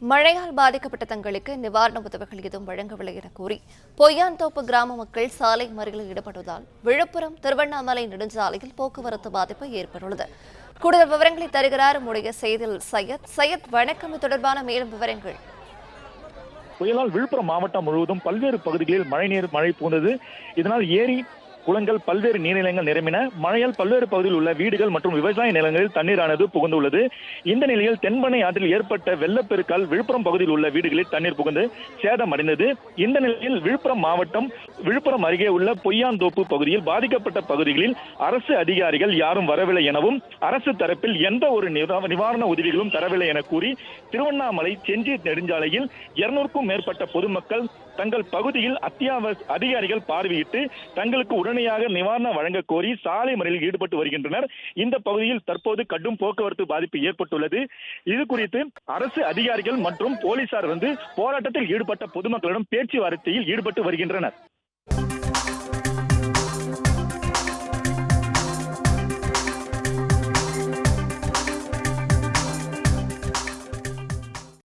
மழையால் பாதிக்கப்பட்ட தங்களுக்கு நிவாரண உதவிகள் எதுவும் வழங்கவில்லை என கூறி பொய்யான்தோப்பு கிராம மக்கள் சாலை மறியலில் ஈடுபட்டதால் விழுப்புரம் திருவண்ணாமலை நெடுஞ்சாலையில் போக்குவரத்து பாதிப்பு ஏற்பட்டுள்ளது. கூடுதல் விவரங்களை தருகிறார் நம்முடைய செய்தியில் சையத். வணக்கம். இது தொடர்பான மேலும் விவரங்கள். புயலால் விழுப்புரம் மாவட்டம் முழுவதும் பல்வேறு பகுதிகளில் மழை புகுந்தது. இதனால் ஏரி குளங்கள் பல்வேறு நீர்நிலைகள் நிரம்பின. மழையால் பல்வேறு பகுதியில் உள்ள வீடுகள் மற்றும் விவசாய நிலங்களில் தண்ணீரானது புகுந்துள்ளது. இந்த நிலையில் தென்பெண்ணை ஆற்றில் ஏற்பட்ட வெள்ளப்பெருக்கால் விழுப்புரம் பகுதியில் உள்ள வீடுகளில் தண்ணீர் புகுந்து சேதமடைந்தது. இந்த நிலையில் விழுப்புரம் அருகே உள்ள பொய்யாந்தோப்பு பகுதியில் பாதிக்கப்பட்ட பகுதிகளில் அரசு அதிகாரிகள் யாரும் வரவில்லை எனவும் அரசு தரப்பில் எந்த ஒரு நிவாரண உதவிகளும் தரவில்லை என கூறி திருவண்ணாமலை செஞ்சி நெடுஞ்சாலையில் 200க்கும் மேற்பட்ட பொதுமக்கள் தங்கள் பகுதியில் அதிகாரிகள் பார்வையிட்டு தங்களுக்கு உடனடியாக நிவாரணம் வழங்க கோரி சாலை மறியலில் ஈடுபட்டு வருகின்றனர். இந்த பகுதியில் தற்போது கடும் போக்குவரத்து பாதிப்பு ஏற்பட்டுள்ளது. இது குறித்து அரசு அதிகாரிகள் மற்றும் போலீசார் போராட்டத்தில் ஈடுபட்ட பொதுமக்களிடம் பேச்சுவார்த்தையில் ஈடுபட்டு வருகின்றனர்.